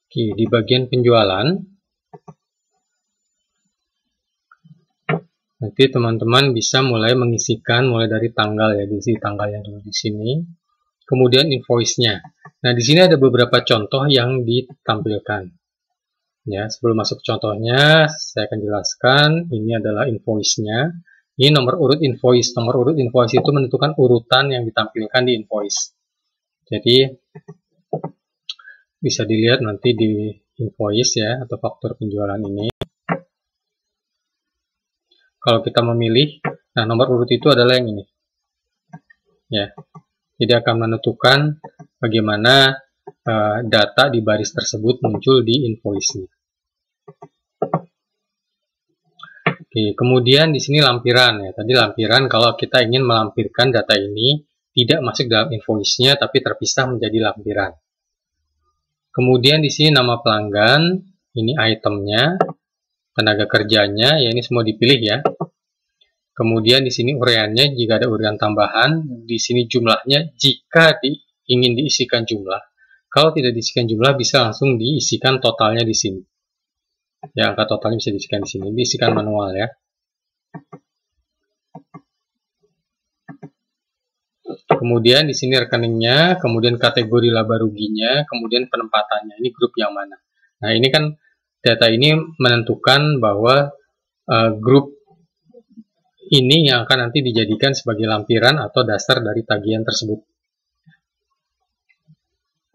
Oke, di bagian penjualan, nanti teman-teman bisa mulai mengisikan mulai dari tanggal ya, diisi tanggalnya dulu di sini. Kemudian invoice-nya. Nah, di sini ada beberapa contoh yang ditampilkan. Ya, sebelum masuk contohnya, saya akan jelaskan. Ini adalah invoice-nya. Ini nomor urut invoice. Nomor urut invoice itu menentukan urutan yang ditampilkan di invoice. Jadi, bisa dilihat nanti di invoice ya, atau faktur penjualan ini. Kalau kita memilih, nah nomor urut itu adalah yang ini. Ya, jadi akan menentukan bagaimana data di baris tersebut muncul di invoice-nya. Oke, kemudian di sini lampiran ya. Tadi lampiran kalau kita ingin melampirkan data ini tidak masuk dalam invoice-nya tapi terpisah menjadi lampiran. Kemudian di sini nama pelanggan, ini itemnya, tenaga kerjanya, ya ini semua dipilih ya. Kemudian di sini uraiannya jika ada uraian tambahan, di sini jumlahnya jika ingin diisikan jumlah. Kalau tidak diisikan jumlah bisa langsung diisikan totalnya di sini. Ya, angka totalnya bisa diisikan di sini, diisikan manual ya. Kemudian di sini rekeningnya, kemudian kategori laba ruginya, kemudian penempatannya. Ini grup yang mana? Nah, ini kan data ini menentukan bahwa grup ini yang akan nanti dijadikan sebagai lampiran atau dasar dari tagihan tersebut.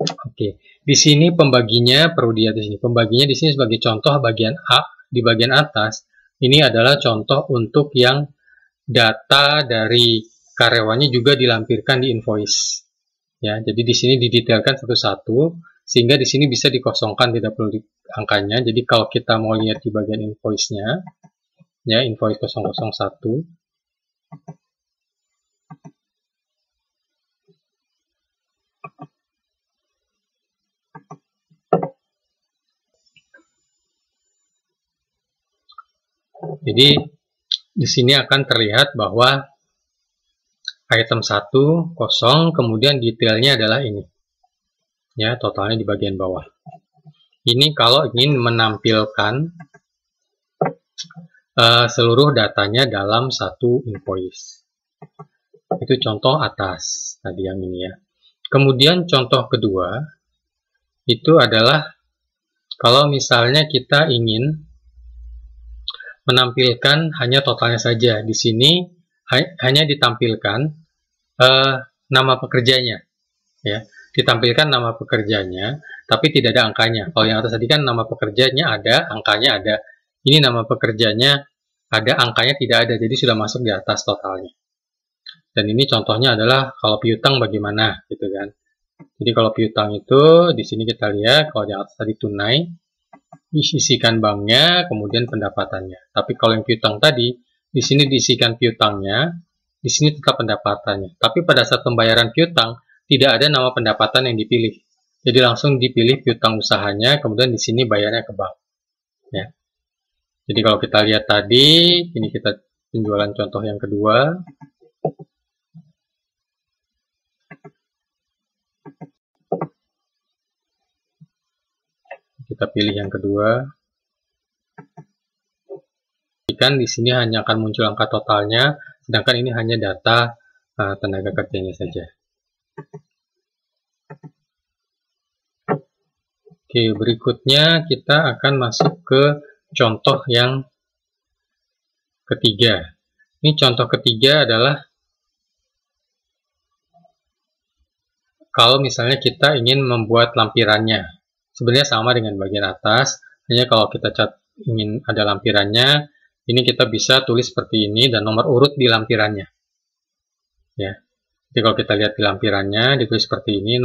Oke, di sini pembaginya perlu dilihat di sini. Pembaginya di sini sebagai contoh bagian A di bagian atas. Ini adalah contoh untuk yang data dari karyawannya juga dilampirkan di invoice. Ya, jadi di sini didetailkan satu-satu sehingga di sini bisa dikosongkan, tidak perlu angkanya. Jadi kalau kita mau lihat di bagian invoice-nya, ya invoice 001. Jadi di sini akan terlihat bahwa item 1 kosong, kemudian detailnya adalah ini. Ya, totalnya di bagian bawah. Ini kalau ingin menampilkan seluruh datanya dalam satu invoice. Itu contoh atas tadi yang ini ya. Kemudian contoh kedua itu adalah kalau misalnya kita ingin menampilkan hanya totalnya saja. Di sini hanya ditampilkan nama pekerjanya, ya, ditampilkan nama pekerjanya, tapi tidak ada angkanya. Kalau yang atas tadi kan nama pekerjanya ada, angkanya ada. Ini nama pekerjanya ada, angkanya tidak ada, jadi sudah masuk di atas totalnya. Dan ini contohnya adalah kalau piutang bagaimana, gitu kan? Jadi kalau piutang itu di sini kita lihat kalau yang atas tadi tunai, diisikan banknya, kemudian pendapatannya. Tapi kalau yang piutang tadi, di sini diisikan piutangnya, di sini tetap pendapatannya. Tapi pada saat pembayaran piutang, tidak ada nama pendapatan yang dipilih. Jadi langsung dipilih piutang usahanya, kemudian di sini bayarnya ke bank. Ya. Jadi kalau kita lihat tadi, ini kita penjualan contoh yang kedua. Kita pilih yang kedua. Kan di sini hanya akan muncul angka totalnya, sedangkan ini hanya data tenaga kerjanya saja. Oke, berikutnya kita akan masuk ke contoh yang ketiga. Ini contoh ketiga adalah kalau misalnya kita ingin membuat lampirannya. Sebenarnya sama dengan bagian atas, hanya kalau kita ingin ada lampirannya, ini kita bisa tulis seperti ini dan nomor urut di lampirannya. Ya. Jadi kalau kita lihat di lampirannya ditulis seperti ini,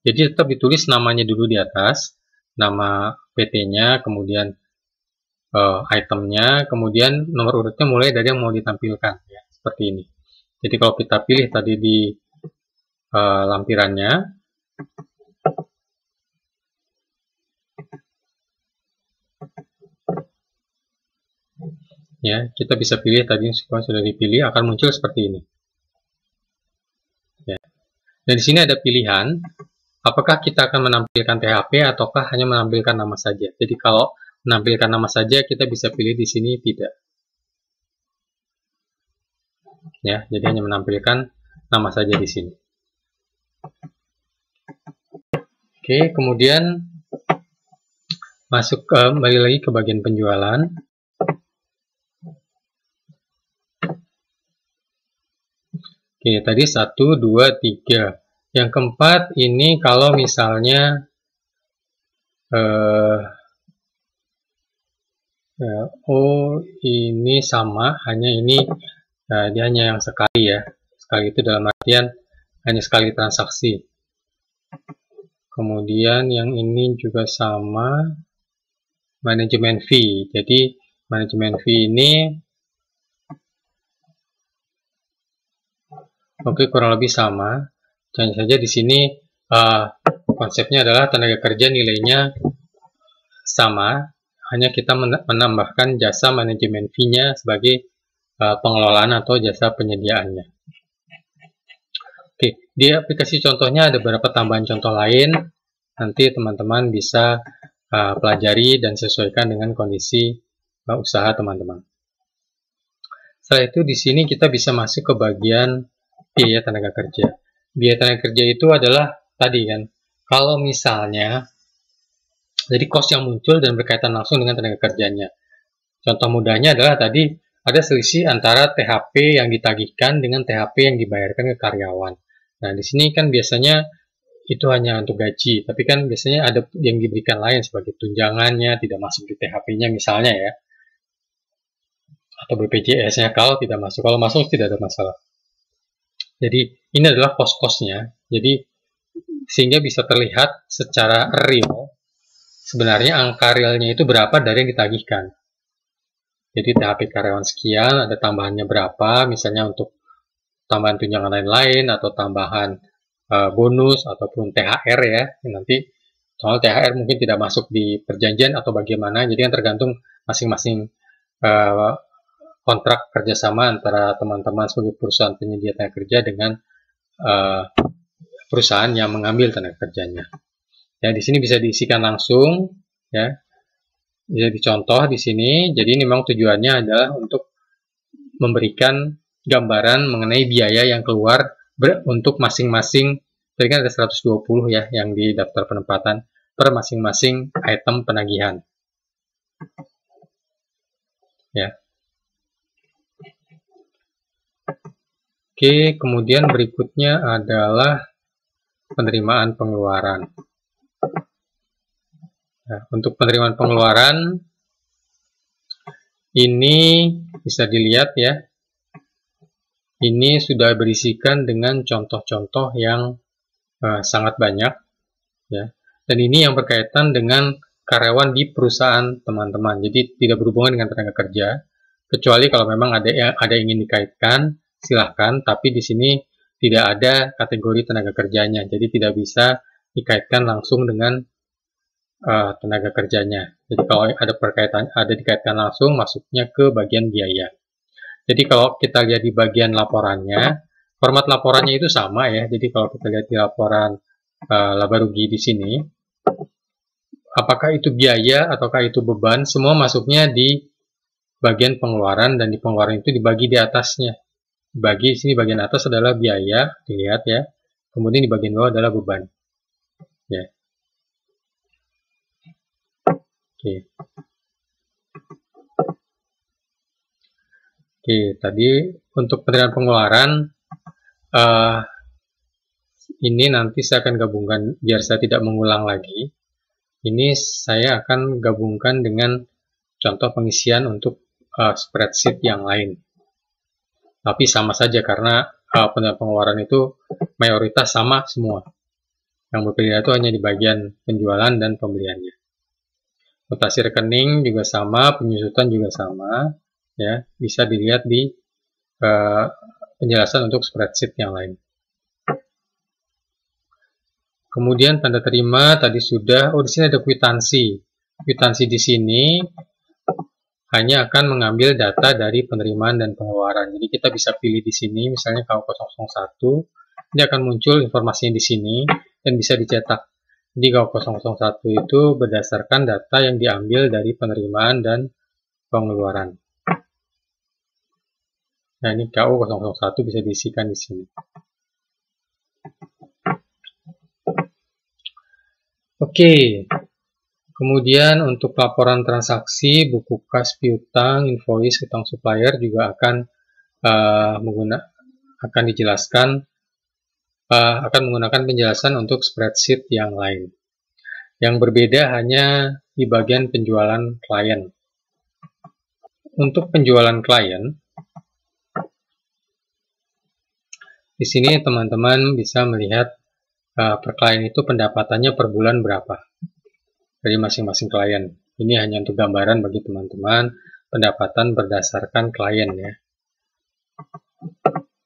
jadi tetap ditulis namanya dulu di atas, nama PT-nya, kemudian itemnya, kemudian nomor urutnya mulai dari yang mau ditampilkan, ya, seperti ini. Jadi kalau kita pilih tadi di lampirannya, ya, kita bisa pilih tadi semua sudah dipilih, akan muncul seperti ini. Ya. Dan di sini ada pilihan apakah kita akan menampilkan THP ataukah hanya menampilkan nama saja. Jadi kalau menampilkan nama saja, kita bisa pilih di sini tidak. Ya, jadi hanya menampilkan nama saja di sini. Oke, kemudian masuk kembali lagi ke bagian penjualan. Oke, tadi 1, 2, 3. Yang keempat ini kalau misalnya oh ini sama, hanya ini dia hanya yang sekali ya. Sekali itu dalam artian hanya sekali transaksi. Kemudian yang ini juga sama, manajemen fee. Jadi manajemen fee ini oke, kurang lebih sama. Hanya saja di sini konsepnya adalah tenaga kerja nilainya sama, hanya kita menambahkan jasa manajemen fee-nya sebagai pengelolaan atau jasa penyediaannya. Oke, di aplikasi contohnya ada beberapa tambahan contoh lain. Nanti teman-teman bisa pelajari dan sesuaikan dengan kondisi usaha teman-teman. Setelah itu di sini kita bisa masuk ke bagian biaya tenaga kerja. Biaya tenaga kerja itu adalah tadi kan, kalau misalnya jadi cost yang muncul dan berkaitan langsung dengan tenaga kerjanya. Contoh mudahnya adalah tadi ada selisih antara THP yang ditagihkan dengan THP yang dibayarkan ke karyawan. Nah, di sini kan biasanya itu hanya untuk gaji, tapi kan biasanya ada yang diberikan lain sebagai tunjangannya, tidak masuk di THP-nya misalnya ya. Atau BPJS-nya kalau tidak masuk. Kalau masuk tidak ada masalah. Jadi ini adalah cost-cost-nya. Jadi sehingga bisa terlihat secara real sebenarnya angka realnya itu berapa dari yang ditagihkan. Jadi THP karyawan sekian, ada tambahannya berapa, misalnya untuk tambahan tunjangan lain-lain atau tambahan bonus ataupun THR ya. Nanti soal THR mungkin tidak masuk di perjanjian atau bagaimana, jadi kan tergantung masing-masing kontrak kerjasama antara teman-teman sebagai perusahaan penyedia tenaga kerja dengan perusahaan yang mengambil tenaga kerjanya. Ya, di sini bisa diisikan langsung, ya, bisa dicontoh di sini. Jadi ini memang tujuannya adalah untuk memberikan gambaran mengenai biaya yang keluar untuk masing-masing. Tadi kan ada 120 ya yang di daftar penempatan per masing-masing item penagihan. Ya. Oke, kemudian berikutnya adalah penerimaan pengeluaran. Nah, untuk penerimaan pengeluaran ini bisa dilihat ya. Ini sudah berisikan dengan contoh-contoh yang sangat banyak ya. Dan ini yang berkaitan dengan karyawan di perusahaan teman-teman. Jadi tidak berhubungan dengan tenaga kerja. Kecuali kalau memang ada yang ingin dikaitkan, silahkan. Tapi di sini tidak ada kategori tenaga kerjanya. Jadi tidak bisa dikaitkan langsung dengan tenaga kerjanya. Jadi kalau ada dikaitkan langsung, masuknya ke bagian biaya. Jadi kalau kita lihat di bagian laporannya, format laporannya itu sama ya. Jadi kalau kita lihat di laporan laba rugi di sini, apakah itu biaya ataukah itu beban, semua masuknya di bagian pengeluaran, dan di pengeluaran itu dibagi di atasnya. Di sini bagian atas adalah biaya, dilihat ya. Kemudian di bagian bawah adalah beban. Ya. Oke, tadi untuk penerimaan pengeluaran ini nanti saya akan gabungkan biar saya tidak mengulang lagi. Ini saya akan gabungkan dengan contoh pengisian untuk spreadsheet yang lain. Tapi sama saja karena penerimaan pengeluaran itu mayoritas sama semua. Yang berbeda itu hanya di bagian penjualan dan pembeliannya. Notasi rekening juga sama, penyusutan juga sama, ya, bisa dilihat di penjelasan untuk spreadsheet yang lain. Kemudian tanda terima tadi sudah. Oh, di sini ada kwitansi. Kwitansi di sini hanya akan mengambil data dari penerimaan dan pengeluaran. Jadi kita bisa pilih di sini, misalnya kalau 001, ini akan muncul informasinya di sini. dan bisa dicetak. Jadi KU001 itu berdasarkan data yang diambil dari penerimaan dan pengeluaran. Nah, ini KU001 bisa diisikan di sini. Oke. Kemudian untuk laporan transaksi, buku kas, piutang, invoice, utang supplier juga akan menggunakan penjelasan untuk spreadsheet yang lain. Yang berbeda hanya di bagian penjualan klien. Untuk penjualan klien, di sini teman-teman bisa melihat per klien itu pendapatannya per bulan berapa dari masing-masing klien. Ini hanya untuk gambaran bagi teman-teman pendapatan berdasarkan klien ya.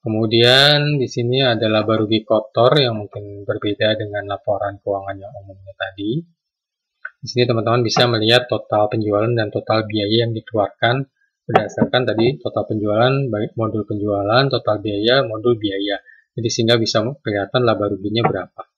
Kemudian di sini ada laba rugi kotor yang mungkin berbeda dengan laporan keuangan yang umumnya tadi. Di sini teman-teman bisa melihat total penjualan dan total biaya yang dikeluarkan berdasarkan tadi total penjualan, baik modul penjualan, total biaya, modul biaya. Jadi sehingga bisa kelihatan laba ruginya berapa.